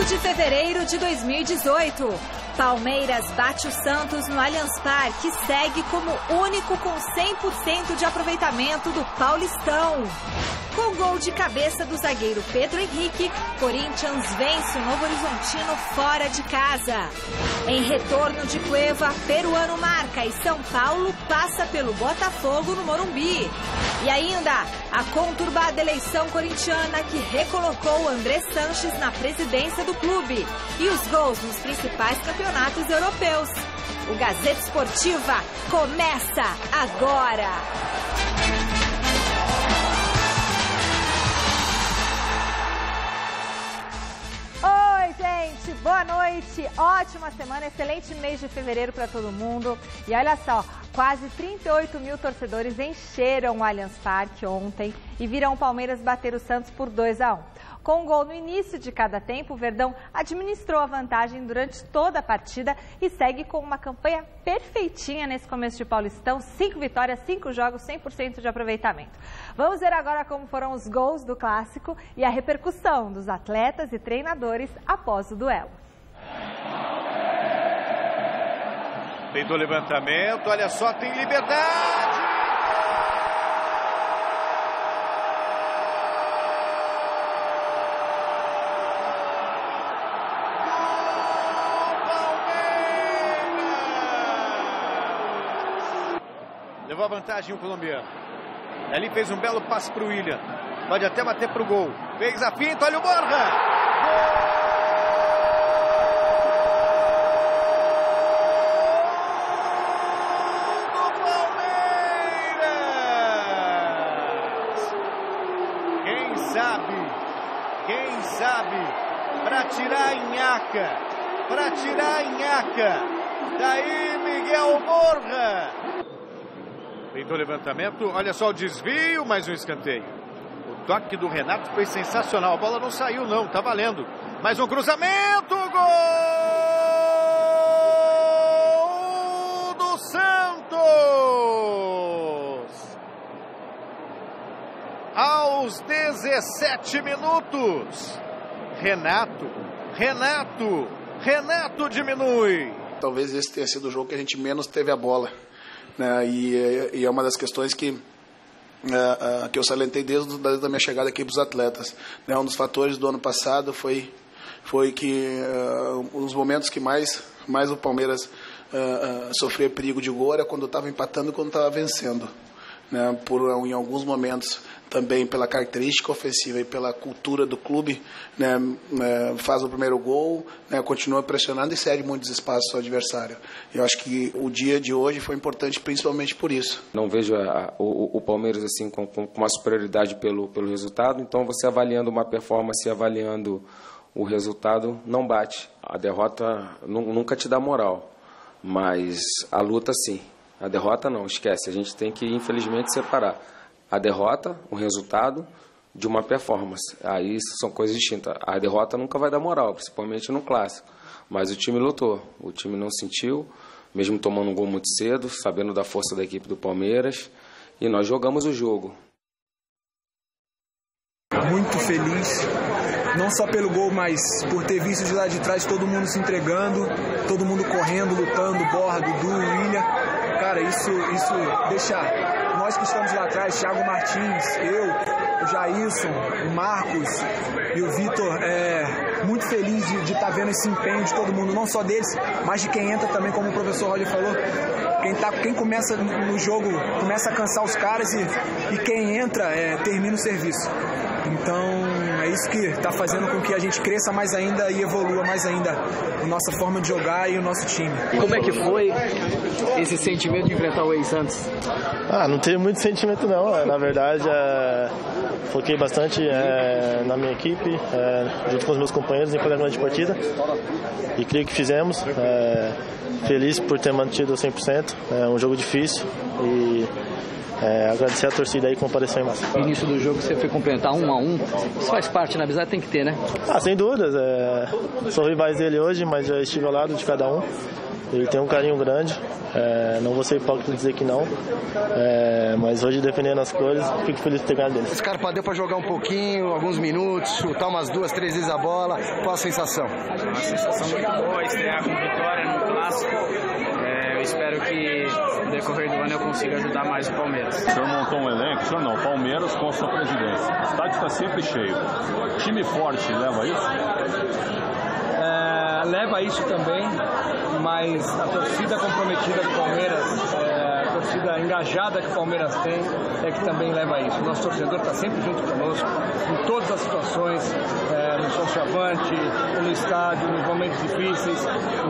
de fevereiro de 2018. Palmeiras bate o Santos no Allianz Parque e segue como único com 100% de aproveitamento do Paulistão. Com gol de cabeça do zagueiro Pedro Henrique, Corinthians vence o Novo Horizontino fora de casa. Em retorno de Cueva, peruano marca e São Paulo passa pelo Botafogo no Morumbi. E ainda, a conturbada eleição corintiana que recolocou André Sanches na presidência do clube. E os gols nos principais campeonatos europeus. O Gazeta Esportiva começa agora! Oi, gente, boa noite, ótima semana, excelente mês de fevereiro para todo mundo. E olha só, quase 38 mil torcedores encheram o Allianz Parque ontem e viram o Palmeiras bater o Santos por 2-1. Com um gol no início de cada tempo, o Verdão administrou a vantagem durante toda a partida e segue com uma campanha perfeitinha nesse começo de Paulistão. 5 vitórias, 5 jogos, 100% de aproveitamento. Vamos ver agora como foram os gols do Clássico e a repercussão dos atletas e treinadores após o duelo. Feito o levantamento, olha só, tem liberdade! Levou a vantagem o colombiano. Ali fez um belo passe para o William. Pode até bater para o gol. Fez a finta, olha o Borja! Gol do Palmeiras! Quem sabe, para tirar a nhaca. Daí Miguel Borja. Feito o levantamento, olha só o desvio, mais um escanteio. O toque do Renato foi sensacional, a bola não saiu não, tá valendo. Mais um cruzamento, gol do Santos! Aos 17 minutos, Renato diminui. Talvez esse tenha sido o jogo que a gente menos teve a bola. Né, e é uma das questões que eu salientei desde a minha chegada aqui para os atletas. Né, um dos fatores do ano passado foi que os momentos que mais o Palmeiras sofria perigo de gol era quando estava empatando e quando estava vencendo. Né, em alguns momentos também pela característica ofensiva e pela cultura do clube, né, faz o primeiro gol, né, continua pressionando e cede muitos espaços ao adversário. Eu acho que o dia de hoje foi importante principalmente por isso. Não vejo o Palmeiras assim com uma superioridade pelo resultado, então você avaliando uma performance e avaliando o resultado não bate. A derrota nunca te dá moral, mas a luta sim. A derrota não, esquece. A gente tem que, infelizmente, separar a derrota, o resultado, de uma performance. Aí são coisas distintas. A derrota nunca vai dar moral, principalmente no Clássico. Mas o time lutou, o time não sentiu, mesmo tomando um gol muito cedo, sabendo da força da equipe do Palmeiras. E nós jogamos o jogo. Muito feliz, não só pelo gol, mas por ter visto de lá de trás todo mundo se entregando, todo mundo correndo, lutando, Borja, Dudu, William. Cara, isso deixa nós que estamos lá atrás, Thiago Martins, eu, o Jailson, o Marcos e o Vitor, muito feliz de estar vendo esse empenho de todo mundo, não só deles, mas de quem entra também, como o professor Roger falou. Quem começa no jogo começa a cansar os caras e quem entra termina o serviço. Então é isso que está fazendo com que a gente cresça mais ainda e evolua mais ainda a nossa forma de jogar e o nosso time. Como é que foi esse sentimento de enfrentar o ex-Santos? Não teve muito sentimento não, na verdade foquei bastante na minha equipe, junto com os meus companheiros em cada grande partida e creio que fizemos, feliz por ter mantido 100%, um jogo difícil e agradecer a torcida aí que compareceu em massa. No início do jogo você foi complementar 1-1, isso faz parte, na amizade tem que ter, né? Sem dúvidas, sou rivais dele hoje, mas já estive ao lado de cada um ele tem um carinho grande, não vou ser hipócrita dizer que não, mas hoje defendendo as cores, fico feliz de ter ganhado dele. Scarpa, deu para jogar um pouquinho, alguns minutos, chutar umas 2, 3 vezes a bola, qual a sensação? Uma sensação muito boa, estrear com vitória no Clássico. Eu espero que no decorrer do ano eu consiga ajudar mais o Palmeiras. O senhor montou um elenco, o senhor não, Palmeiras com a sua presidência. O estádio está sempre cheio. Time forte leva isso? Leva isso também, mas a torcida comprometida do Palmeiras, a torcida engajada que o Palmeiras tem, é que também leva isso. O nosso torcedor está sempre junto conosco, em todas as situações, no sociavante, no estádio, nos momentos difíceis.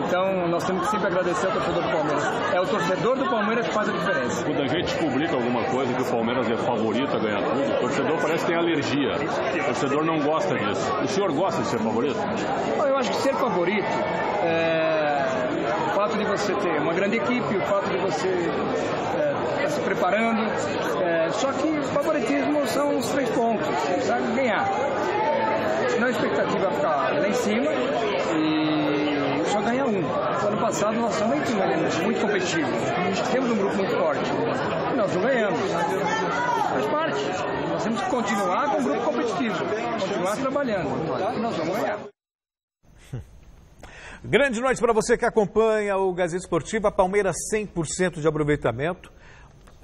Então, nós temos que sempre agradecer ao torcedor do Palmeiras. É o torcedor do Palmeiras que faz a diferença. Quando a gente publica alguma coisa que o Palmeiras é favorito a ganhar tudo, o torcedor parece que tem alergia. O torcedor não gosta disso. O senhor gosta de ser favorito? Eu acho que ser favorito, o fato de você ter uma grande equipe, o fato de você estar se preparando, só que o favoritismo são os 3 pontos, sabe? Ganhar. Senão a expectativa é ficar lá em cima e só ganhar um. Ano passado nós somos muito competitivos, temos um grupo muito forte e nós não ganhamos. Faz parte. Nós temos que continuar com o grupo competitivo, continuar trabalhando e nós vamos ganhar. Grande noite para você que acompanha o Gazeta Esportiva. Palmeiras 100% de aproveitamento.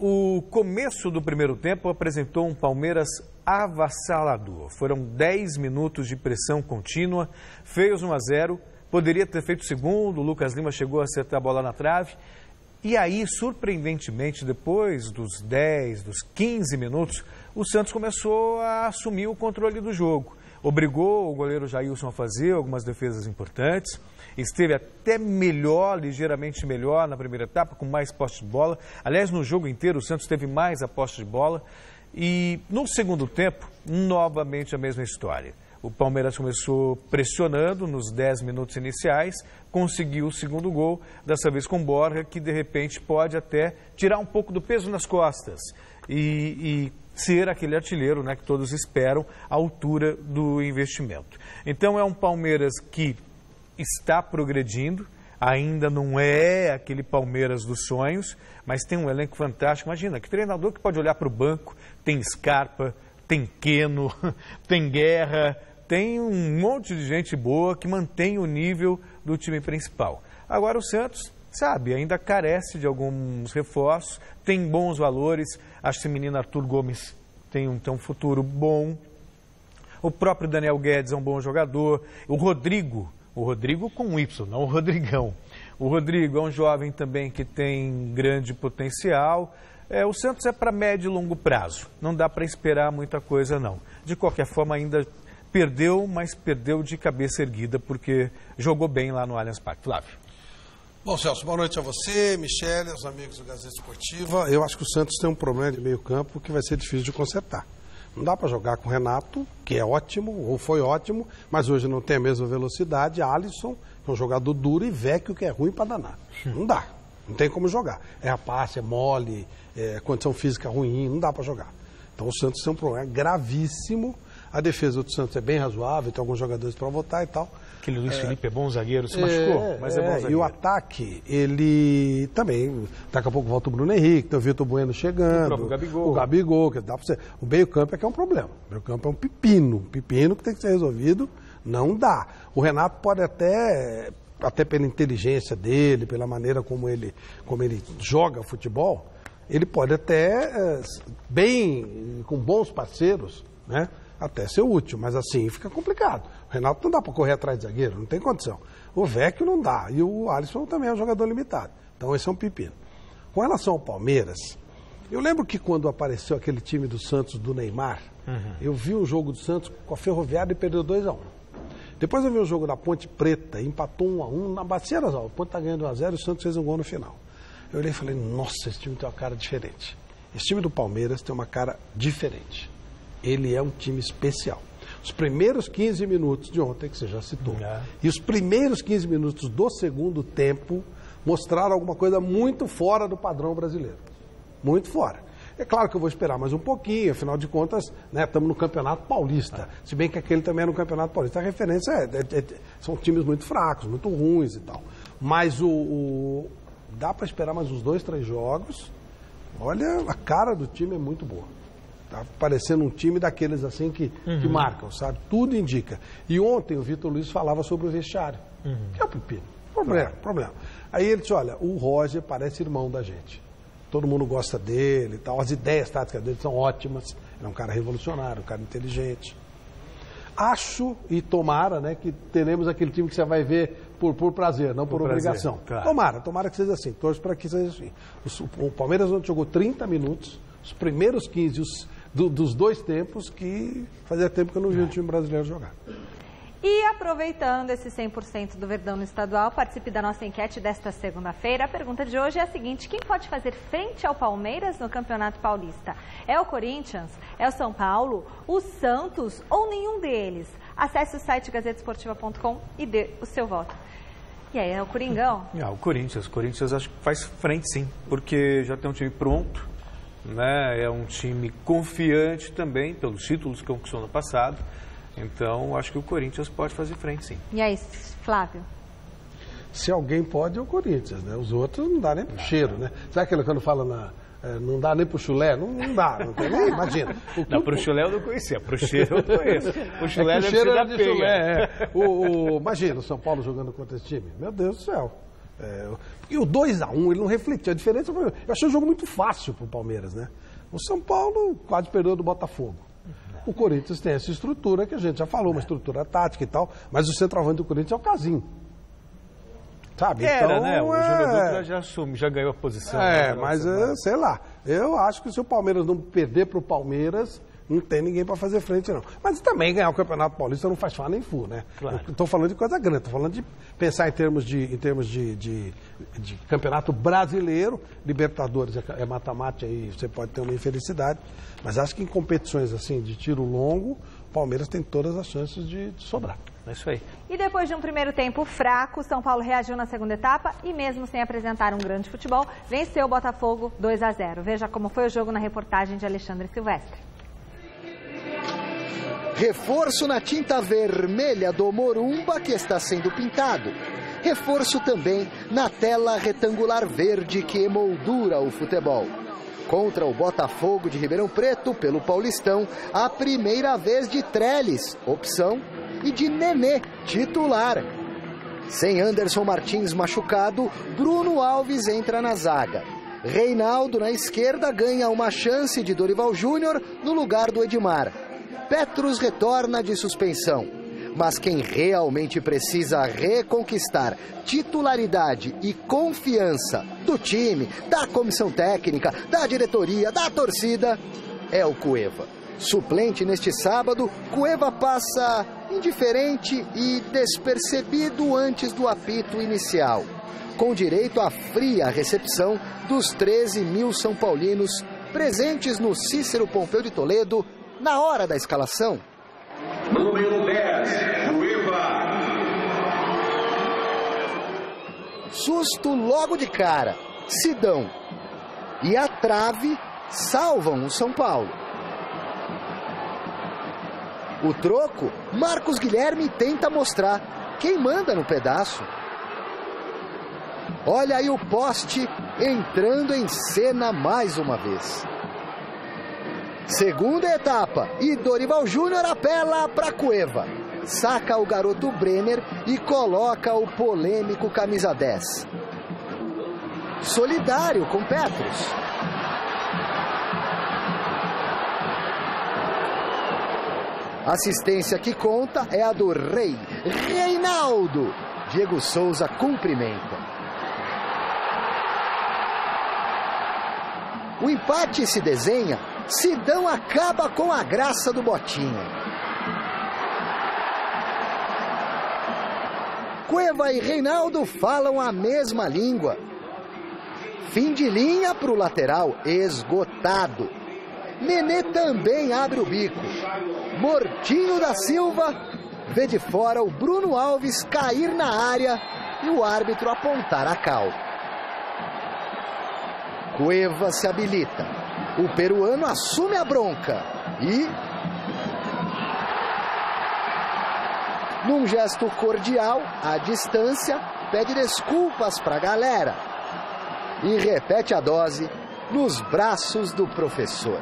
O começo do primeiro tempo apresentou um Palmeiras avassalador. Foram 10 minutos de pressão contínua, feios 1-0. Poderia ter feito o segundo, o Lucas Lima chegou a acertar a bola na trave. E aí, surpreendentemente, depois dos 10, dos 15 minutos, o Santos começou a assumir o controle do jogo. Obrigou o goleiro Jailson a fazer algumas defesas importantes. Esteve até melhor, ligeiramente melhor na primeira etapa, com mais posse de bola. Aliás, no jogo inteiro o Santos teve mais a posse de bola. E no segundo tempo, novamente a mesma história. O Palmeiras começou pressionando nos 10 minutos iniciais, conseguiu o segundo gol, dessa vez com Borja, que de repente pode até tirar um pouco do peso nas costas e ser aquele artilheiro, né, que todos esperam, à altura do investimento. Então é um Palmeiras que está progredindo, ainda não é aquele Palmeiras dos sonhos, mas tem um elenco fantástico. Imagina, que treinador que pode olhar para o banco, tem Scarpa, tem Keno, tem Guerra, tem um monte de gente boa que mantém o nível do time principal. Agora o Santos, sabe, ainda carece de alguns reforços, tem bons valores. Acho que esse menino Arthur Gomes tem um futuro bom. O próprio Daniel Guedes é um bom jogador. O Rodrigo com Y, não o Rodrigão. O Rodrigo é um jovem também que tem grande potencial. O Santos é para médio e longo prazo. Não dá para esperar muita coisa, não. De qualquer forma, ainda perdeu, mas perdeu de cabeça erguida, porque jogou bem lá no Allianz Parque. Flávio. Bom, Celso, boa noite a você, Michele, aos amigos do Gazeta Esportiva. Eu acho que o Santos tem um problema de meio campo que vai ser difícil de consertar. Não dá para jogar com o Renato, que é ótimo, ou foi ótimo, mas hoje não tem a mesma velocidade. Alisson, que é um jogador duro, e Vecchio, que é ruim para danar. Não dá, não tem como jogar. É rapaz, é mole, condição física ruim, não dá para jogar. Então o Santos tem um problema gravíssimo. A defesa do Santos é bem razoável, tem alguns jogadores para votar e tal. Aquele Luiz Felipe é bom zagueiro, se machucou, mas é bom zagueiro. E o ataque, ele também, daqui a pouco volta o Bruno Henrique, tem o Vitor Bueno chegando. O Gabigol, que dá para você. O meio-campo é que é um problema. O meio-campo é um pepino que tem que ser resolvido, não dá. O Renato pode até pela inteligência dele, pela maneira como ele joga futebol, ele pode até, com bons parceiros, né? Até ser útil, mas assim fica complicado. O Renato não dá para correr atrás de zagueiro, não tem condição. O Vecchio não dá, e o Alisson também é um jogador limitado. Então esse é um pepino. Com relação ao Palmeiras, eu lembro que quando apareceu aquele time do Santos, do Neymar, eu vi um jogo do Santos com a Ferroviária e perdeu 2-1. Depois eu vi um jogo da Ponte Preta, empatou 1-1, na Bacia das Almas. O Ponte está ganhando 1-0 e o Santos fez um gol no final. Eu olhei e falei, nossa, esse time tem uma cara diferente. Esse time do Palmeiras tem uma cara diferente. Ele é um time especial. Os primeiros 15 minutos de ontem, que você já citou, e os primeiros 15 minutos do segundo tempo mostraram alguma coisa muito fora do padrão brasileiro. Muito fora. É claro que eu vou esperar mais um pouquinho, afinal de contas, né, estamos no Campeonato Paulista. Se bem que aquele também é no Campeonato Paulista. A referência são times muito fracos, muito ruins e tal. Mas dá para esperar mais uns 2, 3 jogos. Olha, a cara do time é muito boa. Tá parecendo um time daqueles assim que marcam, sabe? Tudo indica. E ontem o Vitor Luiz falava sobre o vestiário. Que é o pepino. Problema. Aí ele disse, olha, o Roger parece irmão da gente. Todo mundo gosta dele e tal. As ideias táticas dele são ótimas. Ele é um cara revolucionário, um cara inteligente. Acho e tomara, né, que teremos aquele time que você vai ver por prazer, não por obrigação. Claro. Tomara que seja assim. Torço para que seja assim. O Palmeiras ontem jogou 30 minutos, os primeiros 15 dos 2 tempos, que fazia tempo que eu não via um time brasileiro jogar. E aproveitando esse 100% do Verdão no estadual, participe da nossa enquete desta segunda-feira. A pergunta de hoje é a seguinte: quem pode fazer frente ao Palmeiras no Campeonato Paulista? É o Corinthians? É o São Paulo? O Santos? Ou nenhum deles? Acesse o site gazetesportiva.com e dê o seu voto. E aí, é o Coringão? O Corinthians. O Corinthians acho que faz frente, sim, porque já tem um time pronto, né? É um time confiante também pelos títulos que conquistou no passado. Então, acho que o Corinthians pode fazer frente, sim. E aí, Flávio? Se alguém pode, é o Corinthians, né? Os outros não dá nem pro cheiro, né? Sabe aquilo quando fala não dá nem pro chulé? Não dá, não tem nem, imagina. Pro chulé eu não conhecia, pro cheiro eu conheço. O chulé o cheiro era de chulé, imagina o São Paulo jogando contra esse time. Meu Deus do céu. E o 2-1, ele não refletiu. A diferença foi... Eu achei o jogo muito fácil pro Palmeiras, né? O São Paulo quase perdeu do Botafogo. O Corinthians tem essa estrutura que a gente já falou, uma estrutura tática e tal, mas o centroavante do Corinthians é o Casim. Sabe? Era, né? O Júnior Dutra já assume, já ganhou a posição. Mas sei lá. Eu acho que se o Palmeiras não perder pro Palmeiras, não tem ninguém para fazer frente, não. Mas também ganhar o Campeonato Paulista não faz nem fu, né? Claro. Estou falando de coisa grande, estou falando de pensar em termos de Campeonato Brasileiro. Libertadores é mata-mate, aí você pode ter uma infelicidade. Mas acho que em competições assim de tiro longo, o Palmeiras tem todas as chances de sobrar. É isso aí. E depois de um primeiro tempo fraco, o São Paulo reagiu na segunda etapa e mesmo sem apresentar um grande futebol, venceu o Botafogo 2-0. Veja como foi o jogo na reportagem de Alexandre Silvestre. Reforço na tinta vermelha do Morumba que está sendo pintado. Reforço também na tela retangular verde que emoldura o futebol. Contra o Botafogo de Ribeirão Preto, pelo Paulistão, a primeira vez de Trellis, opção, e de Nenê, titular. Sem Anderson Martins machucado, Bruno Alves entra na zaga. Reinaldo, na esquerda, ganha uma chance de Dorival Júnior no lugar do Edmar. Petros retorna de suspensão, mas quem realmente precisa reconquistar titularidade e confiança do time, da comissão técnica, da diretoria, da torcida, é o Cueva. Suplente neste sábado, Cueva passa indiferente e despercebido antes do apito inicial, com direito à fria recepção dos 13 mil São Paulinos presentes no Cícero Pompeu de Toledo, na hora da escalação. Número 10, Cueva. Susto logo de cara. Sidão e a trave salvam o São Paulo. O troco, Marcos Guilherme tenta mostrar quem manda no pedaço. Olha aí o poste entrando em cena mais uma vez. Segunda etapa, e Dorival Júnior apela para Cueva. Saca o garoto Brenner e coloca o polêmico camisa 10. Solidário com Petros. Assistência que conta é a do Rei, Reinaldo. Diego Souza cumprimenta. O empate se desenha. Sidão acaba com a graça do Botinha. Cueva e Reinaldo falam a mesma língua. Fim de linha para o lateral, esgotado. Nenê também abre o bico. Mortinho da Silva vê de fora o Bruno Alves cair na área e o árbitro apontar a cal. Cueva se habilita. O peruano assume a bronca e, num gesto cordial, à distância, pede desculpas para a galera e repete a dose nos braços do professor.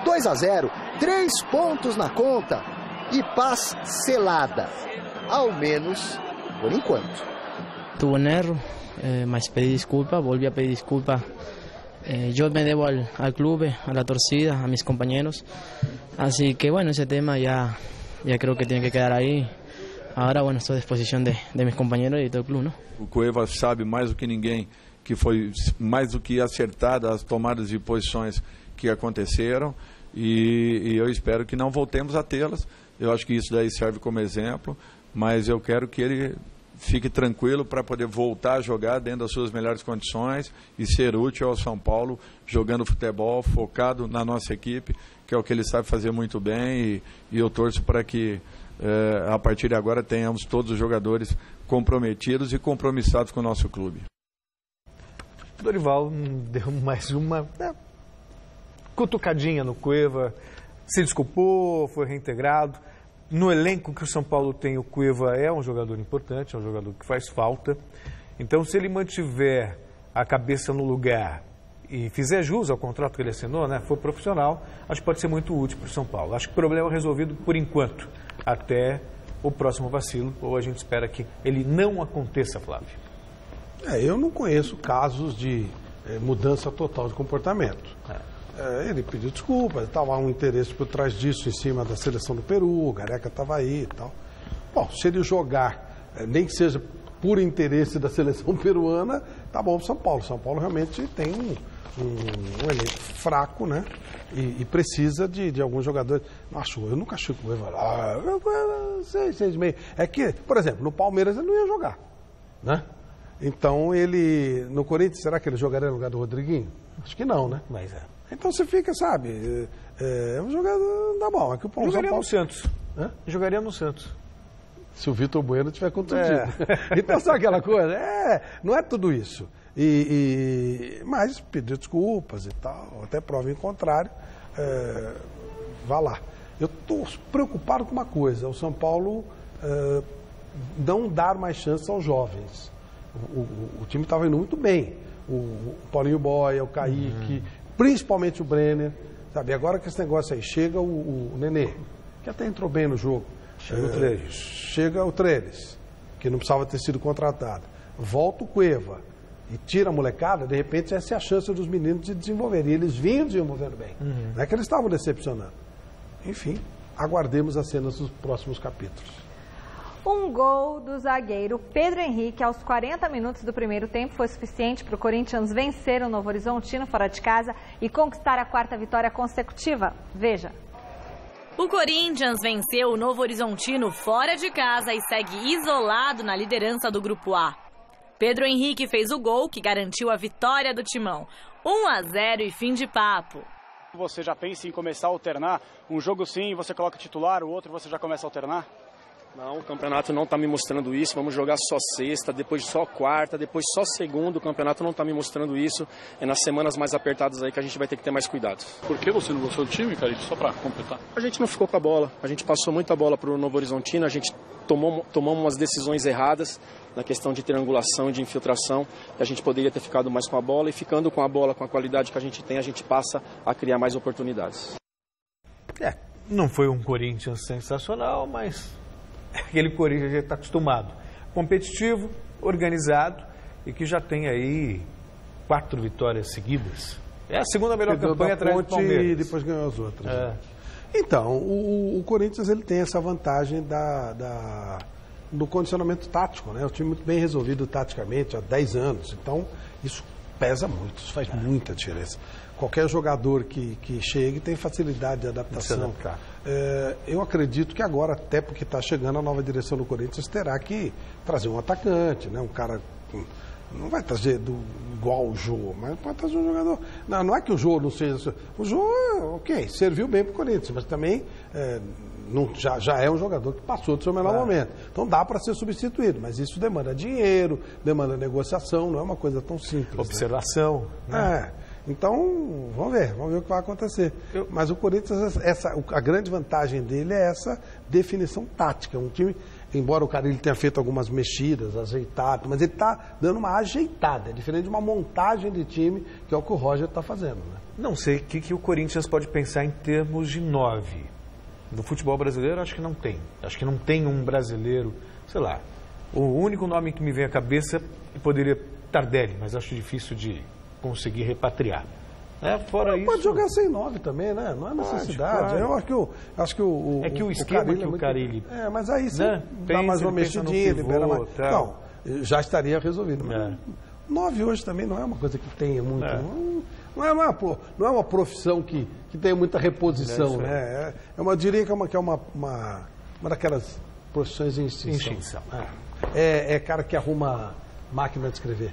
2-0, 3 pontos na conta e paz selada, ao menos por enquanto. Tuve un error, mas pedí disculpas, volví a pedir disculpas. Yo me debo al club, a la torcida, a mis compañeros. Así que bueno, ese tema ya creo que tiene que quedar ahí. Ahora, bueno, estou à disposição de meus companheiros e do clube, não? O Cueva sabe mais do que ninguém que foi mais do que acertada as tomadas de posições que aconteceram e eu espero que não voltemos a tê-las. Eu acho que isso daí serve como exemplo, mas eu quero que ele fique tranquilo para poder voltar a jogar dentro das suas melhores condições e ser útil ao São Paulo, jogando futebol, focado na nossa equipe, que é o que ele sabe fazer muito bem e eu torço para que a partir de agora tenhamos todos os jogadores comprometidos e compromissados com o nosso clube. O Dorival deu mais uma cutucadinha no Cueva, se desculpou, foi reintegrado. No elenco que o São Paulo tem, o Cueva é um jogador importante, é um jogador que faz falta. Então, se ele mantiver a cabeça no lugar e fizer jus ao contrato que ele assinou, né, for profissional, acho que pode ser muito útil para o São Paulo. Acho que o problema é resolvido por enquanto, até o próximo vacilo, ou a gente espera que ele não aconteça, Flávio. Eu não conheço casos de mudança total de comportamento. Ele pediu desculpas, estava um interesse por trás disso em cima da seleção do Peru, o Gareca estava aí e tal. Bom, se ele jogar, nem que seja por interesse da seleção peruana, tá bom para o São Paulo. São Paulo realmente tem um elenco fraco, né? E precisa de alguns jogadores. Eu nunca achei que o Cueva 6,5. É que, por exemplo, no Palmeiras ele não ia jogar, né? Então ele, no Corinthians, será que ele jogaria no lugar do Rodriguinho? Acho que não, né? Mas Então você fica, sabe, é um jogador da bom. É que o Paulo jogaria Paulo... no Santos. Jogaria no Santos. Se o Vitor Bueno tiver contundido. Então sabe aquela coisa? Não é tudo isso. Mas pediu desculpas e tal, até prova em contrário, vá lá. Eu estou preocupado com uma coisa, o São Paulo não dar mais chance aos jovens. O time estava indo muito bem. O Paulinho Boia, o Kaique, principalmente o Brenner, sabe? Agora que esse negócio aí, chega o Nenê, que até entrou bem no jogo. Chega o Trellis, que não precisava ter sido contratado. Volta o Cueva e tira a molecada, de repente essa é a chance dos meninos de desenvolver. E eles vinham desenvolvendo bem. Não é que eles estavam decepcionando. Enfim, aguardemos as cenas dos próximos capítulos. Um gol do zagueiro Pedro Henrique aos 40 minutos do primeiro tempo foi suficiente para o Corinthians vencer o Novo Horizontino fora de casa e conquistar a 4ª vitória consecutiva. Veja. O Corinthians venceu o Novo Horizontino fora de casa e segue isolado na liderança do Grupo A. Pedro Henrique fez o gol que garantiu a vitória do Timão. 1-0 e fim de papo. Você já pensa em começar a alternar? Um jogo sim, você coloca titular, o outro você já começa a alternar? Não, o campeonato não está me mostrando isso. Vamos jogar só sexta, depois só quarta, depois só segunda. O campeonato não está me mostrando isso. É nas semanas mais apertadas aí que a gente vai ter que ter mais cuidado. Por que você não gostou do time, cara? Só para completar. A gente não ficou com a bola. A gente passou muita bola para o Novo Horizontino. A gente tomou umas decisões erradas na questão de triangulação e de infiltração. A gente poderia ter ficado mais com a bola. E ficando com a bola, com a qualidade que a gente tem, a gente passa a criar mais oportunidades. Não foi um Corinthians sensacional, mas... aquele Corinthians já está acostumado. Competitivo, organizado e que já tem aí 4 vitórias seguidas. É a segunda melhor campanha atrás do Palmeiras. E depois ganhou as outras. Então, o Corinthians ele tem essa vantagem do condicionamento tático, né? O time muito bem resolvido taticamente há 10 anos. Então, isso pesa muito, isso faz muita diferença. Qualquer jogador que chegue tem facilidade de adaptação. Eu acredito que agora, até porque está chegando a nova direção do Corinthians, terá que trazer um atacante, né? Um cara... Não vai trazer igual o Jô, mas pode trazer um jogador... Não é que o Jô não seja... O Jô, ok, serviu bem para o Corinthians, mas também já é um jogador que passou do seu melhor momento. Então dá para ser substituído, mas isso demanda dinheiro, demanda negociação, não é uma coisa tão simples. Observação. Né? Então, vamos ver o que vai acontecer. Mas o Corinthians, a grande vantagem dele é essa definição tática. Um time embora o Carille tenha feito algumas mexidas, ajeitado, mas ele está dando uma ajeitada, é diferente de uma montagem de time, que é o que o Roger está fazendo. Né? Não sei o que o Corinthians pode pensar em termos de 9. No futebol brasileiro, acho que não tem. Acho que não tem um brasileiro, sei lá. O único nome que me vem à cabeça poderia Tardelli, mas acho difícil de conseguir repatriar. Fora isso... Pode jogar sem 9 também, né? Não é necessidade. Claro. Eu acho que o É que o esquema que o Carille... mas aí você dá mais uma mexidinha, libera mais... Não, já estaria resolvido. Mas 9 hoje também não é uma coisa que tenha muito... Não é uma profissão que tenha muita reposição, né? Eu diria que é uma daquelas profissões em extinção. É cara que arruma máquina de escrever.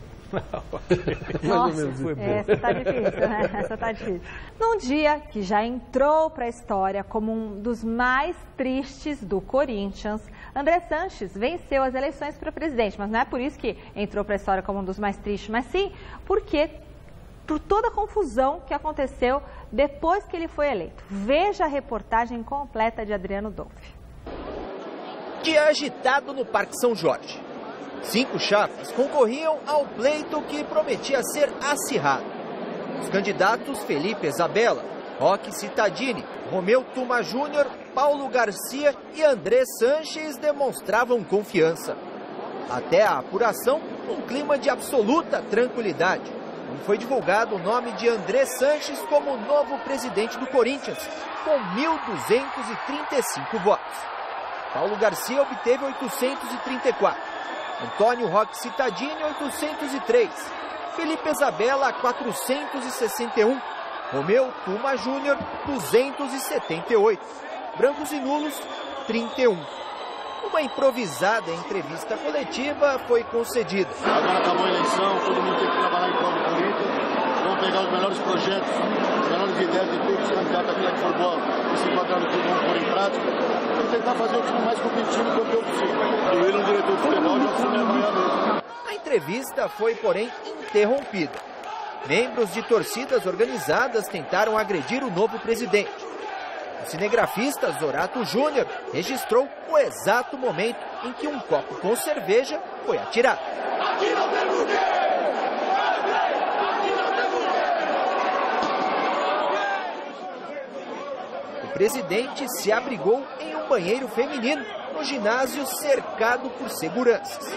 Nossa, essa tá difícil, né? Essa tá difícil. Num dia que já entrou para a história como um dos mais tristes do Corinthians, André Sanches venceu as eleições para presidente, mas não é por isso que entrou para a história como um dos mais tristes, mas sim porque por toda a confusão que aconteceu depois que ele foi eleito. Veja a reportagem completa de Adriano Dolfi. Dia agitado no Parque São Jorge. 5 chapas concorriam ao pleito que prometia ser acirrado. Os candidatos Felipe Isabella, Roque Cittadini, Romeu Tuma Júnior, Paulo Garcia e André Sanches demonstravam confiança. Até a apuração, um clima de absoluta tranquilidade. Não foi divulgado o nome de André Sanches como novo presidente do Corinthians, com 1.235 votos. Paulo Garcia obteve 834. Antônio Roque Cittadini, 803. Felipe Isabella, 461. Romeu Tuma Júnior, 278. Brancos e nulos, 31. Uma improvisada entrevista coletiva foi concedida. Agora acabou a eleição, todo mundo tem que trabalhar em prol do Corinthians. Vamos pegar os melhores projetos, as melhores ideias de todos os candidatos, aquela que for boa, e se encontrar no clube, vamos pôr em prática. Vamos tentar fazer o time mais competitivo quanto eu possível. E ele, um diretor de futebol, já assumiu amanhã mesmo. A entrevista foi, porém, interrompida. Membros de torcidas organizadas tentaram agredir o novo presidente. O cinegrafista Zorato Júnior registrou o exato momento em que um copo com cerveja foi atirado. Aqui não tem porquê! O presidente se abrigou em um banheiro feminino no ginásio cercado por seguranças.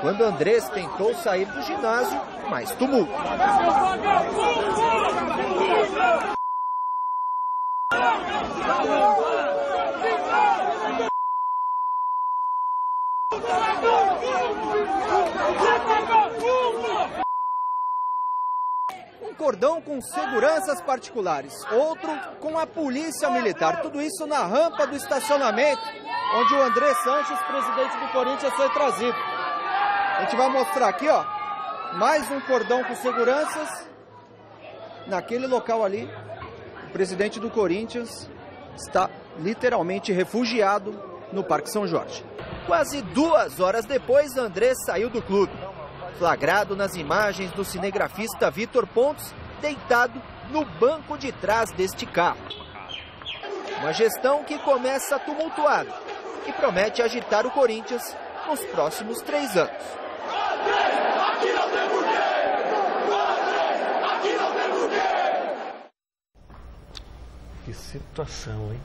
Quando Andrés tentou sair do ginásio, mais tumulto. Um cordão com seguranças particulares, outro com a polícia militar. Tudo isso na rampa do estacionamento, onde o André Sanches, presidente do Corinthians, foi trazido. A gente vai mostrar aqui, ó, mais um cordão com seguranças. Naquele local ali, o presidente do Corinthians está literalmente refugiado no Parque São Jorge. Quase 2 horas depois, André saiu do clube, flagrado nas imagens do cinegrafista Vitor Pontes, deitado no banco de trás deste carro. Uma gestão que começa tumultuada e promete agitar o Corinthians nos próximos 3 anos. Aqui não tem porquê! Aqui não tem porquê! Que situação, hein?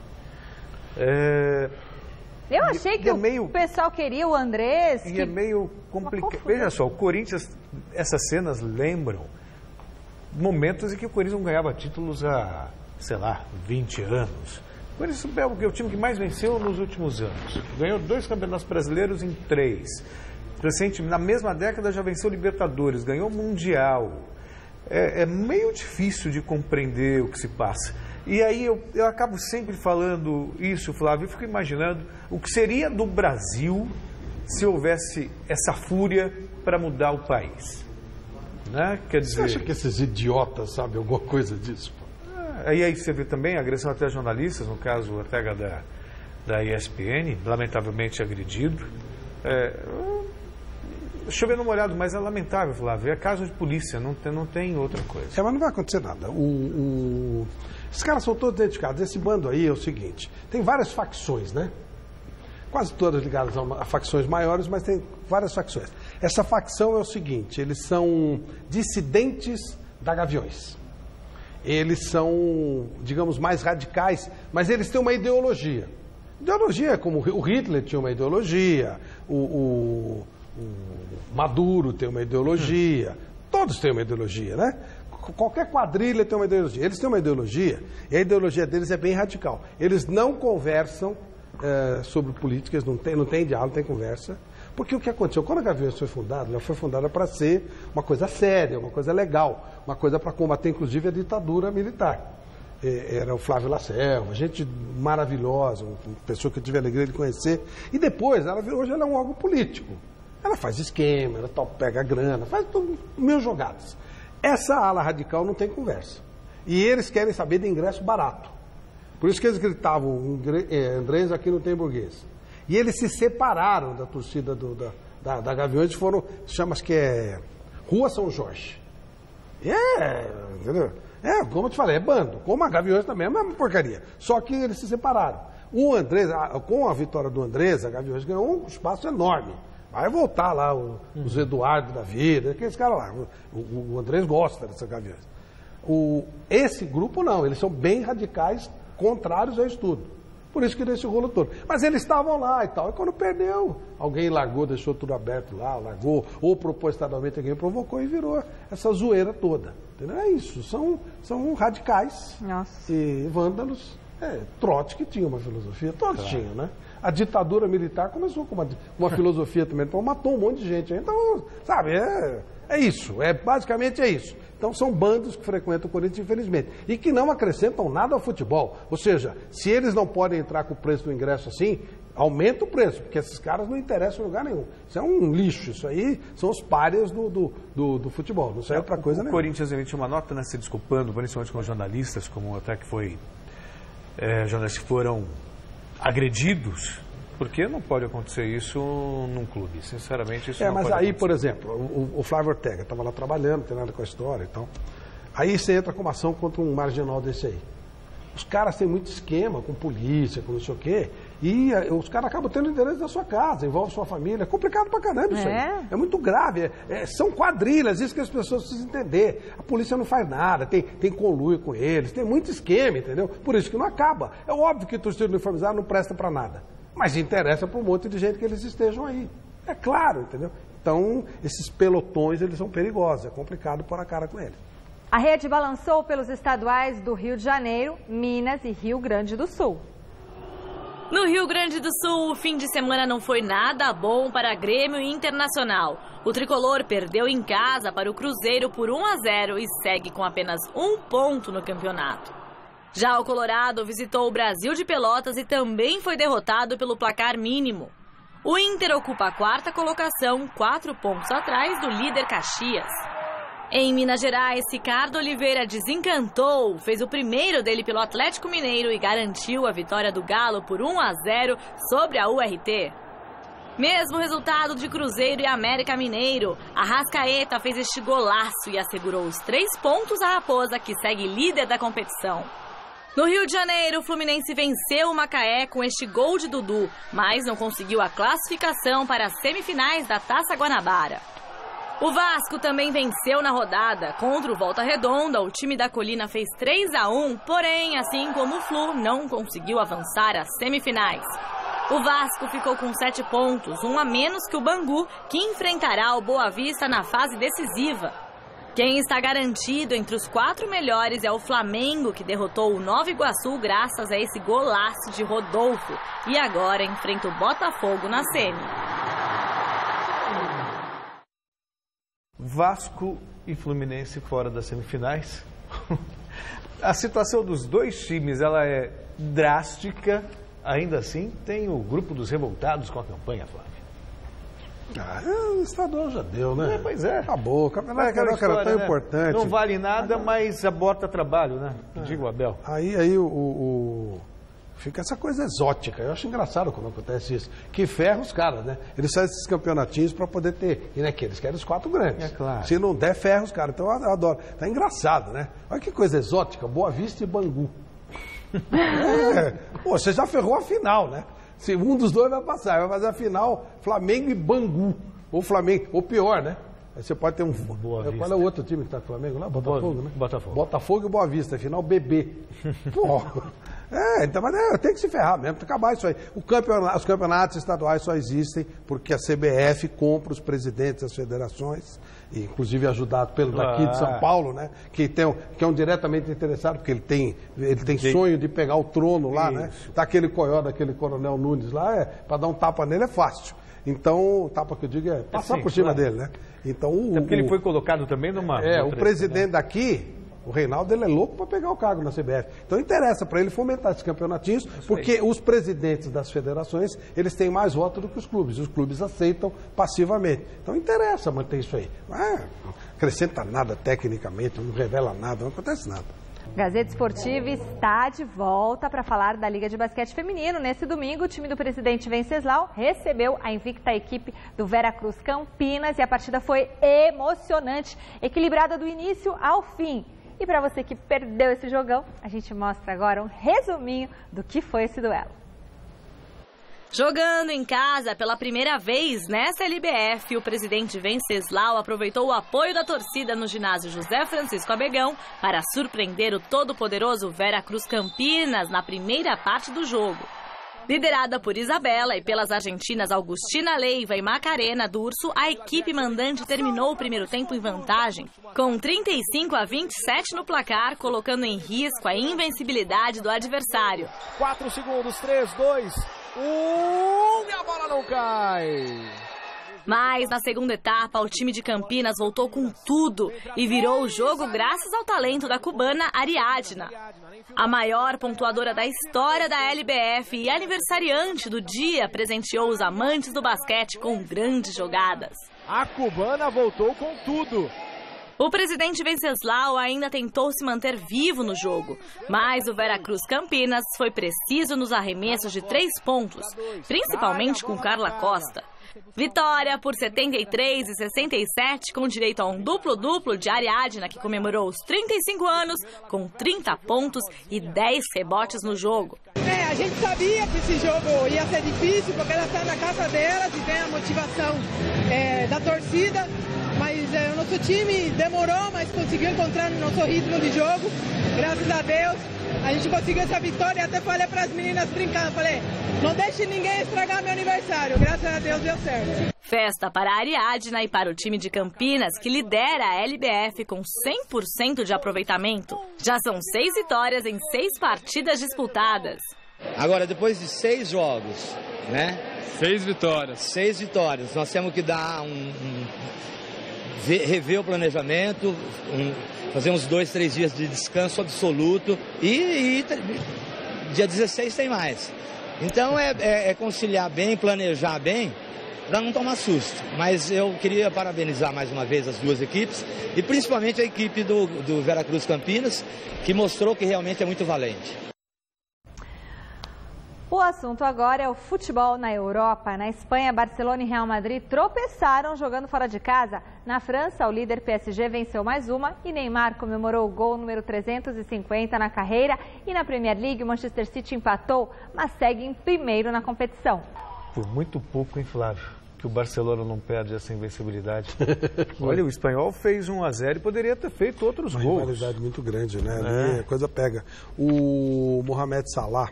Eu achei que o pessoal queria o Andrés. E é meio complicado. Veja só, o Corinthians, essas cenas lembram momentos em que o Corinthians não ganhava títulos há, sei lá, 20 anos. O Corinthians é o time que mais venceu nos últimos anos. Ganhou 2 campeonatos brasileiros em 3. Recente, na mesma década já venceu Libertadores, ganhou Mundial. É meio difícil de compreender o que se passa. E aí eu acabo sempre falando isso, Flávio, eu fico imaginando o que seria do Brasil se houvesse essa fúria para mudar o país. Né? Quer dizer... Você acha que esses idiotas sabem alguma coisa disso? Aí você vê também a agressão até a jornalistas, no caso o Ortega da ESPN, lamentavelmente agredido. chovendo molhado, mas é lamentável, Flávio. É caso de polícia, não tem outra coisa. Mas não vai acontecer nada. Esses caras são todos dedicados. Esse bando aí é o seguinte, tem várias facções, né? Quase todas ligadas a facções maiores, mas tem várias facções. Essa facção é o seguinte, eles são dissidentes da Gaviões. Eles são, digamos, mais radicais, mas eles têm uma ideologia. Ideologia, como o Hitler tinha uma ideologia, o Maduro tem uma ideologia, todos têm uma ideologia, né? Qualquer quadrilha tem uma ideologia. Eles têm uma ideologia, e a ideologia deles é bem radical. Eles não conversam sobre políticas, não tem diálogo, não tem conversa. Porque o que aconteceu? Quando a Gaviões foi fundada, ela foi fundada para ser uma coisa séria, uma coisa legal, uma coisa para combater, inclusive, a ditadura militar. Era o Flávio Lacerda, gente maravilhosa, uma pessoa que eu tive a alegria de conhecer. E depois, hoje ela é um órgão político. Ela faz esquema, ela pega grana, faz mil jogadas. Essa ala radical não tem conversa. E eles querem saber de ingresso barato. Por isso que eles gritavam, Andrés aqui não tem burguês. E eles se separaram da torcida da Gaviões e foram, chama-se que é Rua São Jorge. Entendeu? Como eu te falei, é bando. Como a Gaviões também é a mesma porcaria. Só que eles se separaram. O Andrés, com a vitória do Andrés, a Gaviões ganhou um espaço enorme. Vai voltar lá os Eduardo da vida, aqueles caras lá. O Andrés gosta dessas Gaviões. Esse grupo não, eles são bem radicais, contrários a isso tudo. Por isso que deu esse rolo todo. Mas eles estavam lá e tal. E quando perdeu, alguém largou, deixou tudo aberto lá, largou, ou propositalmente alguém provocou e virou essa zoeira toda. Entendeu? É isso. São radicais. Nossa. E vândalos. Trotsky tinha uma filosofia, todos tinham, né? A ditadura militar começou com uma filosofia também, então matou um monte de gente. Então, sabe, é isso. Basicamente é isso. Então são bandos que frequentam o Corinthians, infelizmente. E que não acrescentam nada ao futebol. Ou seja, se eles não podem entrar com o preço do ingresso assim, aumenta o preço, porque esses caras não interessam em lugar nenhum. Isso é um lixo, isso aí são os párias do futebol. Não serve para coisa nenhuma. O Corinthians emitiu uma nota, né, se desculpando, principalmente com os jornalistas, como até que foi... jornalistas que foram agredidos, porque não pode acontecer isso num clube, sinceramente isso não mas pode aí, acontecer. Por exemplo, o Flávio Ortega estava lá trabalhando, não tem nada com a história e tal, aí você entra com uma ação contra um marginal desse aí. Os caras têm muito esquema com polícia, com não sei o quê, e os caras acabam tendo interesse da sua casa, envolve sua família, é complicado pra caramba isso aí, é muito grave, são quadrilhas, isso que as pessoas precisam entender, a polícia não faz nada, tem conluio com eles, tem muito esquema, entendeu? Por isso que não acaba, é óbvio que torcida uniformizada não presta pra nada, mas interessa pra um monte de gente que eles estejam aí, é claro, entendeu? Então, esses pelotões, eles são perigosos, é complicado pôr a cara com eles. A rede balançou pelos estaduais do Rio de Janeiro, Minas e Rio Grande do Sul. No Rio Grande do Sul, o fim de semana não foi nada bom para Grêmio e Internacional. O tricolor perdeu em casa para o Cruzeiro por 1-0 e segue com apenas 1 ponto no campeonato. Já o Colorado visitou o Brasil de Pelotas e também foi derrotado pelo placar mínimo. O Inter ocupa a 4ª colocação, 4 pontos atrás do líder Caxias. Em Minas Gerais, Ricardo Oliveira desencantou, fez o primeiro dele pelo Atlético Mineiro e garantiu a vitória do Galo por 1-0 sobre a URT. Mesmo resultado de Cruzeiro e América Mineiro, Arrascaeta fez este golaço e assegurou os 3 pontos à Raposa, que segue líder da competição. No Rio de Janeiro, o Fluminense venceu o Macaé com este gol de Dudu, mas não conseguiu a classificação para as semifinais da Taça Guanabara. O Vasco também venceu na rodada. Contra o Volta Redonda, o time da Colina fez 3-1, porém, assim como o Flu, não conseguiu avançar às semifinais. O Vasco ficou com 7 pontos, 1 a menos que o Bangu, que enfrentará o Boa Vista na fase decisiva. Quem está garantido entre os 4 melhores é o Flamengo, que derrotou o Nova Iguaçu graças a esse golaço de Rodolfo. E agora enfrenta o Botafogo na semi. Vasco e Fluminense fora das semifinais. A situação dos dois times ela é drástica. Ainda assim, tem o grupo dos revoltados com a campanha, Flávio. O estadual já deu, né? Pois é. Acabou. O campeonato era tão importante. Não vale nada, mas aborta trabalho, né? Digo, Abel. Aí o Fica essa coisa exótica. Eu acho engraçado quando acontece isso. Que ferra os caras, né? Eles fazem esses campeonatinhos para poder ter. E eles querem os 4 grandes. É claro. Se não der, ferra os caras. Então eu adoro. Tá engraçado, né? Olha que coisa exótica. Boa Vista e Bangu. Pô, você já ferrou a final, né? Se um dos dois vai passar, vai fazer a final Flamengo e Bangu. Ou Flamengo, ou pior, né? Aí você pode ter um... Boa Vista. Qual é o outro time que tá com o Flamengo lá? Botafogo, né? Botafogo. Botafogo e Boa Vista, final BB. Pô, então, mas tem que se ferrar mesmo, tem que acabar isso aí. Os campeonatos estaduais só existem porque a CBF compra os presidentes das federações, inclusive ajudado pelo daqui de São Paulo, né? Que é um diretamente interessado, porque ele tem sonho de pegar o trono lá, né? Tá aquele coió daquele Coronel Nunes lá, para dar um tapa nele é fácil. Então, o tapa que eu digo é passar por cima dele, né? Então, porque ele foi colocado também numa... o presidente daqui, o Reinaldo, ele é louco para pegar o cargo na CBF. Então, interessa para ele fomentar esses campeonatinhos, porque os presidentes das federações, eles têm mais votos do que os clubes. E os clubes aceitam passivamente. Então, interessa manter isso aí. Não acrescenta nada tecnicamente, não revela nada, não acontece nada. Gazeta Esportiva está de volta para falar da Liga de Basquete Feminino. Nesse domingo, o time do presidente Venceslau recebeu a invicta equipe do Veracruz Campinas e a partida foi emocionante, equilibrada do início ao fim. E para você que perdeu esse jogão, a gente mostra agora um resuminho do que foi esse duelo. Jogando em casa pela primeira vez nessa LBF, o presidente Venceslau aproveitou o apoio da torcida no ginásio José Francisco Abegão para surpreender o todo-poderoso Veracruz Campinas na primeira parte do jogo. Liderada por Isabela e pelas argentinas Augustina Leiva e Macarena Durso, a equipe mandante terminou o primeiro tempo em vantagem, com 35-27 no placar, colocando em risco a invencibilidade do adversário. 4 segundos, 3, 2, 1 e a bola não cai. Mas na segunda etapa, o time de Campinas voltou com tudo e virou o jogo graças ao talento da cubana Ariadna. A maior pontuadora da história da LBF e aniversariante do dia presenteou os amantes do basquete com grandes jogadas. A cubana voltou com tudo. O presidente Venceslau ainda tentou se manter vivo no jogo, mas o Veracruz Campinas foi preciso nos arremessos de 3 pontos, principalmente com Carla Costa. Vitória por 73-67, com direito a um duplo-duplo de Ariadna, que comemorou os 35 anos, com 30 pontos e 10 rebotes no jogo. A gente sabia que esse jogo ia ser difícil, porque ela está na casa delas e tem a motivação da torcida. Mas o nosso time demorou, mas conseguiu encontrar o nosso ritmo de jogo. Graças a Deus, a gente conseguiu essa vitória. Até falei para as meninas brincando, falei, não deixe ninguém estragar meu aniversário. Graças a Deus deu certo. Festa para a Ariadna e para o time de Campinas, que lidera a LBF com 100% de aproveitamento. Já são 6 vitórias em 6 partidas disputadas. Agora, depois de 6 jogos, né? 6 vitórias. 6 vitórias. Nós temos que dar rever o planejamento, fazer uns 2, 3 dias de descanso absoluto e dia 16 tem mais. Então é conciliar bem, planejar bem, para não tomar susto. Mas eu queria parabenizar mais uma vez as duas equipes e principalmente a equipe do Veracruz Campinas, que mostrou que realmente é muito valente. O assunto agora é o futebol na Europa. Na Espanha, Barcelona e Real Madrid tropeçaram jogando fora de casa. Na França, o líder PSG venceu mais uma e Neymar comemorou o gol número 350 na carreira. E na Premier League, o Manchester City empatou, mas segue em primeiro na competição. Por muito pouco, hein, Flávio, que o Barcelona não perde essa invencibilidade. Olha, o espanhol fez 1-0 e poderia ter feito outros gols. Uma rivalidade muito grande, né? Ali a coisa pega. O Mohamed Salah,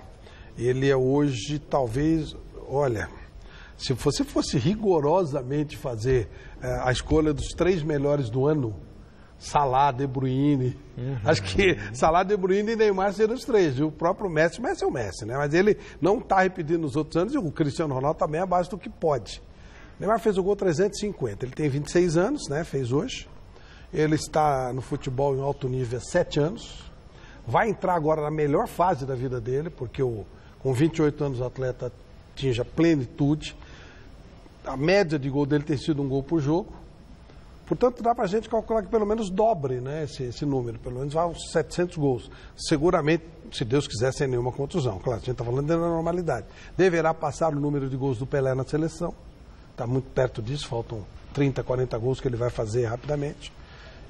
ele é hoje, talvez, olha, se você fosse rigorosamente fazer a escolha dos 3 melhores do ano, Salah, De Bruyne, acho que Salah, De Bruyne e Neymar seriam os 3, viu? O próprio Messi é o Messi, né? Mas ele não está repetindo nos outros anos e o Cristiano Ronaldo também é abaixo do que pode. Neymar fez o gol 350, ele tem 26 anos, né? Fez hoje. Ele está no futebol em alto nível há 7 anos. Vai entrar agora na melhor fase da vida dele, porque com 28 anos o atleta atinge a plenitude. A média de gol dele tem sido um gol por jogo. Portanto, dá para a gente calcular que pelo menos dobre, né, esse número, pelo menos vai uns 700 gols. Seguramente, se Deus quiser, sem nenhuma contusão. Claro, a gente está falando da normalidade. Deverá passar o número de gols do Pelé na seleção. Está muito perto disso, faltam 30, 40 gols que ele vai fazer rapidamente.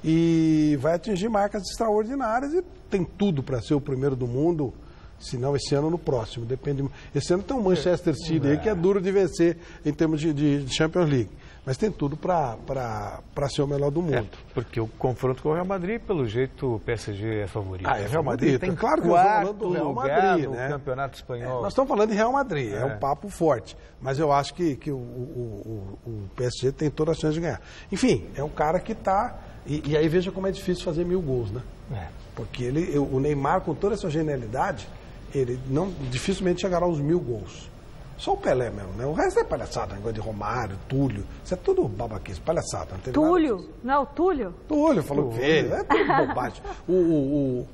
E vai atingir marcas extraordinárias e tem tudo para ser o primeiro do mundo, se não esse ano, no próximo. Depende. Esse ano tem um Manchester City aí que é duro de vencer em termos de Champions League. Mas tem tudo para ser o melhor do mundo. Porque o confronto com o Real Madrid, pelo jeito, o PSG é favorito. É Real Madrid. Tem claro que nós estamos falando do Real Madrid, no né? Campeonato Espanhol. Nós estamos falando de Real Madrid, é um papo forte. Mas eu acho que o PSG tem toda a chance de ganhar. Enfim, é um cara que está... E aí veja como é difícil fazer 1000 gols, né? Porque o Neymar, com toda essa genialidade, ele dificilmente chegará aos 1000 gols. Só o Pelé mesmo, né? O resto é palhaçada, negócio de Romário, Túlio. Isso é tudo babaquice, palhaçada. Não Túlio? Não é o Túlio? Túlio, falou que é tudo bobagem. O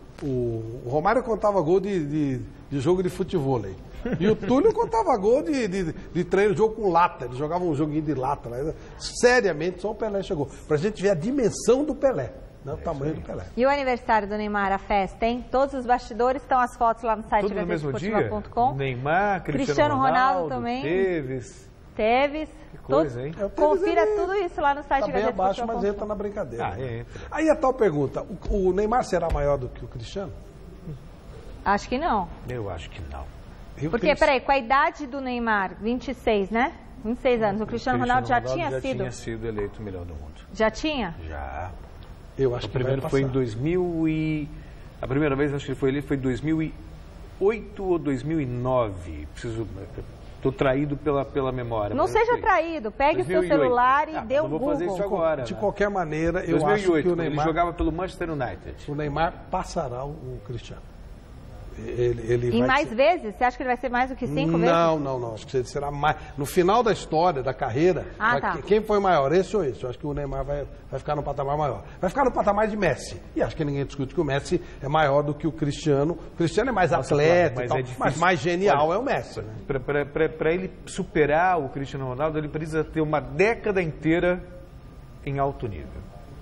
Romário contava gol de jogo de futebol aí. E o Túlio contava gol de treino, jogo com lata. Ele jogava um joguinho de lata. Né? Seriamente, só o Pelé chegou. Pra gente ver a dimensão do Pelé. Não, o tamanho do Pelé. E o aniversário do Neymar, a festa, hein? Todos os bastidores, estão as fotos lá no site gazetesportiva.com. Neymar, Cristiano Ronaldo também. Teves. Que coisa, hein? Confira tudo isso lá no site gazetesportiva.com. Tá bem abaixo, mas entra na brincadeira. Entra. Aí a tal pergunta, o Neymar será maior do que o Cristiano? Acho que não. Eu acho que não. Porque, peraí, com a idade do Neymar, 26, né? 26 anos, o Cristiano Ronaldo já tinha sido eleito o melhor do mundo. Já tinha? Já. Eu acho que primeiro foi em 2000 e... A primeira vez acho que ele foi eleito foi em 2008 ou 2009. Estou traído pela memória. Não seja traído. Pegue o seu celular e dê um Google. Vou fazer isso agora. De qualquer maneira, eu 2008, acho que o Neymar... ele jogava pelo Manchester United. O Neymar passará o Cristiano. Em mais vezes? Você acha que ele vai ser mais do que 5 vezes? Não. Acho que ele será mais. No final da história, da carreira, quem foi maior, esse ou esse? Eu acho que o Neymar vai ficar no patamar maior. Vai ficar no patamar de Messi. E acho que ninguém discute que o Messi é maior do que o Cristiano. O Cristiano é mais atleta, mas mais genial é o Messi. Né? Para ele superar o Cristiano Ronaldo, ele precisa ter uma década inteira em alto nível.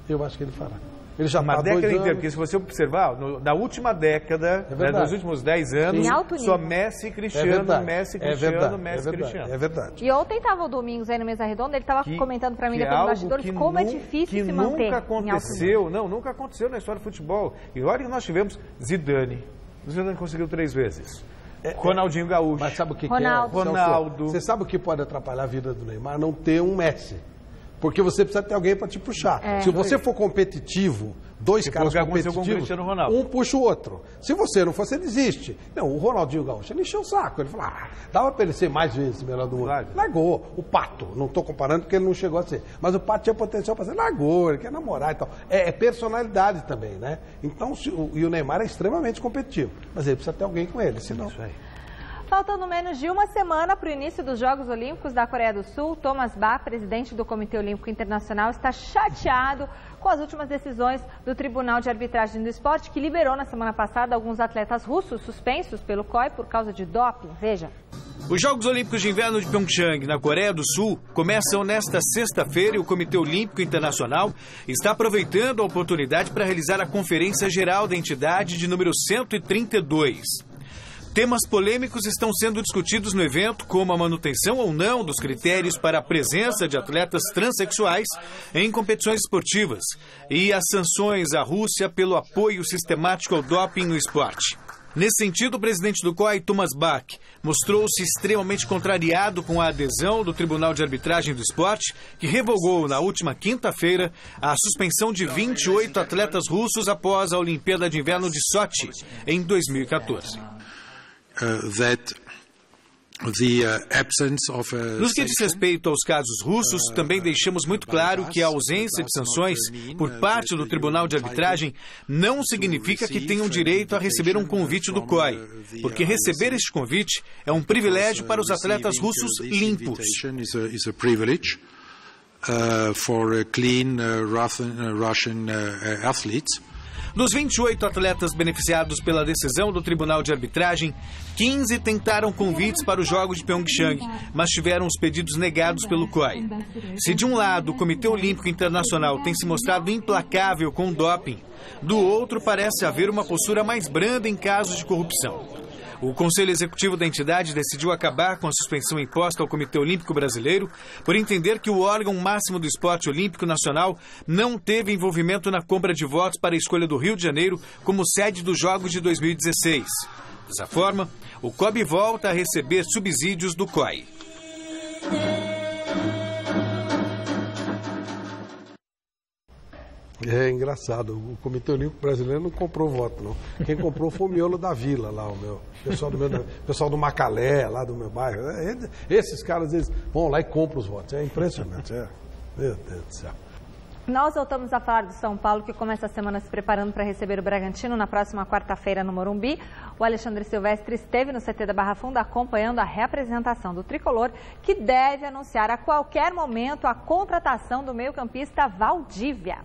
Eu acho que ele fará. Ele já uma década inteira, porque se você observar, na última década, nos últimos 10 anos, só Messi e Cristiano, Messi, Cristiano, Messi, Cristiano. É verdade. E ontem estava o Domingos aí no Mesa Redonda, ele estava comentando para mim depois dos bastidores como é difícil se manter. Nunca aconteceu, nunca aconteceu na história do futebol. E olha que nós tivemos Zidane. Zidane conseguiu 3 vezes. Ronaldinho Gaúcho. Mas sabe o que Ronaldo. Você sabe o que pode atrapalhar a vida do Neymar? Não ter um Messi. Porque você precisa ter alguém para te puxar. Se você for competitivo, dois caras competitivos, um puxa o outro. Se você não for, você desiste. Não, o Ronaldinho Gaúcho, ele encheu o saco. Ele falou, dava para ele ser mais vezes melhor do mundo. Largou. O Pato, não estou comparando porque ele não chegou a ser. Mas o Pato tinha potencial para ser. Largou, ele quer namorar e tal. É personalidade também, né? Então, e o Neymar é extremamente competitivo. Mas ele precisa ter alguém com ele, senão... Isso aí. Faltando menos de uma semana para o início dos Jogos Olímpicos da Coreia do Sul, Thomas Bach, presidente do Comitê Olímpico Internacional, está chateado com as últimas decisões do Tribunal de Arbitragem do Esporte, que liberou na semana passada alguns atletas russos suspensos pelo COI por causa de doping. Veja. Os Jogos Olímpicos de Inverno de Pyeongchang, na Coreia do Sul, começam nesta sexta-feira e o Comitê Olímpico Internacional está aproveitando a oportunidade para realizar a Conferência Geral da entidade de número 132. Temas polêmicos estão sendo discutidos no evento, como a manutenção ou não dos critérios para a presença de atletas transexuais em competições esportivas e as sanções à Rússia pelo apoio sistemático ao doping no esporte. Nesse sentido, o presidente do COI, Thomas Bach, mostrou-se extremamente contrariado com a adesão do Tribunal de Arbitragem do Esporte, que revogou na última quinta-feira a suspensão de 28 atletas russos após a Olimpíada de Inverno de Sochi, em 2014. Nos que diz respeito aos casos russos, também deixamos muito claro que a ausência de sanções por parte do Tribunal de Arbitragem não significa que tenham direito a receber um convite do COI, porque receber este convite é um privilégio para os atletas russos limpos. Dos 28 atletas beneficiados pela decisão do Tribunal de Arbitragem, 15 tentaram convites para os Jogos de Pyeongchang, mas tiveram os pedidos negados pelo COI. Se de um lado o Comitê Olímpico Internacional tem se mostrado implacável com o doping, do outro parece haver uma postura mais branda em casos de corrupção. O Conselho Executivo da entidade decidiu acabar com a suspensão imposta ao Comitê Olímpico Brasileiro por entender que o órgão máximo do esporte olímpico nacional não teve envolvimento na compra de votos para a escolha do Rio de Janeiro como sede dos Jogos de 2016. Dessa forma, o COB volta a receber subsídios do COI. É engraçado, o Comitê Olímpico Brasileiro não comprou voto, não. Quem comprou foi o miolo da vila lá, o meu pessoal do Macalé, lá do meu bairro. Esses caras, eles vão lá e compram os votos. É impressionante, Meu Deus do céu. Nós voltamos a falar do São Paulo, que começa a semana se preparando para receber o Bragantino na próxima quarta-feira no Morumbi. O Alexandre Silvestre esteve no CT da Barra Funda acompanhando a reapresentação do tricolor, que deve anunciar a qualquer momento a contratação do meio-campista Valdívia.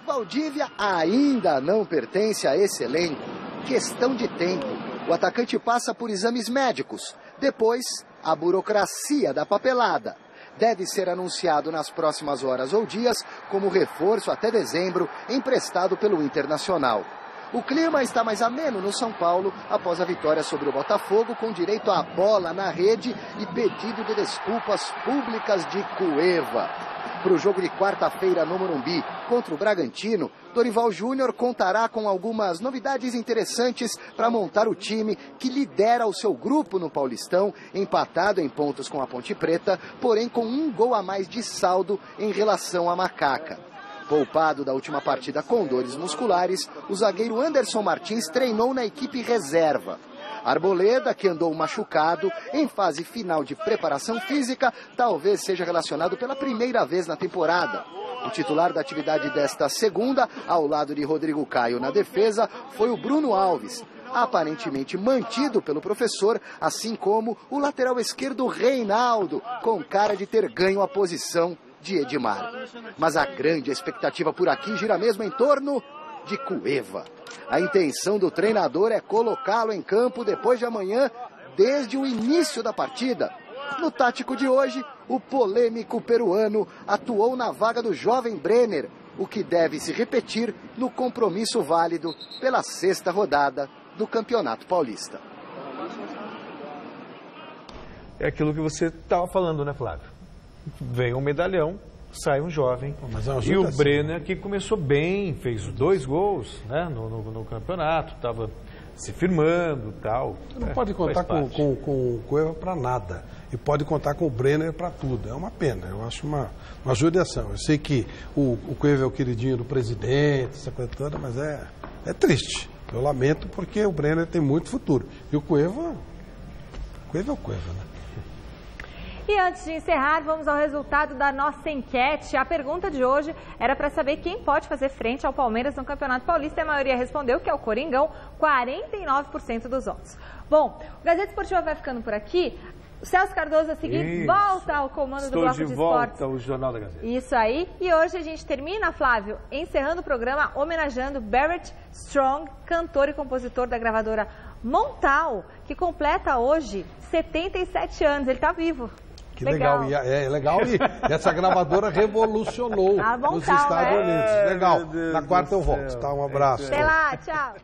Valdívia ainda não pertence a esse elenco. Questão de tempo. O atacante passa por exames médicos. Depois, a burocracia da papelada. Deve ser anunciado nas próximas horas ou dias como reforço até dezembro, emprestado pelo Internacional. O clima está mais ameno no São Paulo após a vitória sobre o Botafogo, com direito à bola na rede e pedido de desculpas públicas de Cueva. Para o jogo de quarta-feira no Morumbi contra o Bragantino, Dorival Júnior contará com algumas novidades interessantes para montar o time que lidera o seu grupo no Paulistão, empatado em pontos com a Ponte Preta, porém com um gol a mais de saldo em relação à Macaca. Poupado da última partida com dores musculares, o zagueiro Anderson Martins treinou na equipe reserva. Arboleda, que andou machucado em fase final de preparação física, talvez seja relacionado pela primeira vez na temporada. O titular da atividade desta segunda, ao lado de Rodrigo Caio na defesa, foi o Bruno Alves, aparentemente mantido pelo professor, assim como o lateral esquerdo Reinaldo, com cara de ter ganho a posição de Edmar. Mas a grande expectativa por aqui gira mesmo em torno de Cueva. A intenção do treinador é colocá-lo em campo depois de amanhã, desde o início da partida. No tático de hoje, o polêmico peruano atuou na vaga do jovem Brenner, o que deve se repetir no compromisso válido pela 6ª rodada do Campeonato Paulista. É aquilo que você estava falando, né, Flávio? Vem um medalhão, sai um jovem. E o Brenner, que começou bem, fez 2 gols, né, no campeonato, estava se firmando e tal. Não pode contar com o Cueva para nada. E pode contar com o Brenner para tudo. É uma pena, eu acho uma judiação. Eu sei que o Cueva é o queridinho do presidente, essa coisa toda, mas é triste. Eu lamento porque o Brenner tem muito futuro. E o Cueva é o Cueva, né? E antes de encerrar, vamos ao resultado da nossa enquete. A pergunta de hoje era para saber quem pode fazer frente ao Palmeiras no Campeonato Paulista. E a maioria respondeu que é o Coringão, 49% dos votos. Bom, o Gazeta Esportiva vai ficando por aqui. O Celso Cardoso a seguir volta ao comando do Bloco de Esportes. Estou de volta ao Jornal da Gazeta. Isso aí. E hoje a gente termina, Flávio, encerrando o programa homenageando Barrett Strong, cantor e compositor da gravadora Montal, que completa hoje 77 anos. Ele está vivo. Que legal. É legal. E essa gravadora revolucionou nos Estados Unidos. Legal. Na quarta eu volto. Tá? Um abraço. Até lá. Tchau.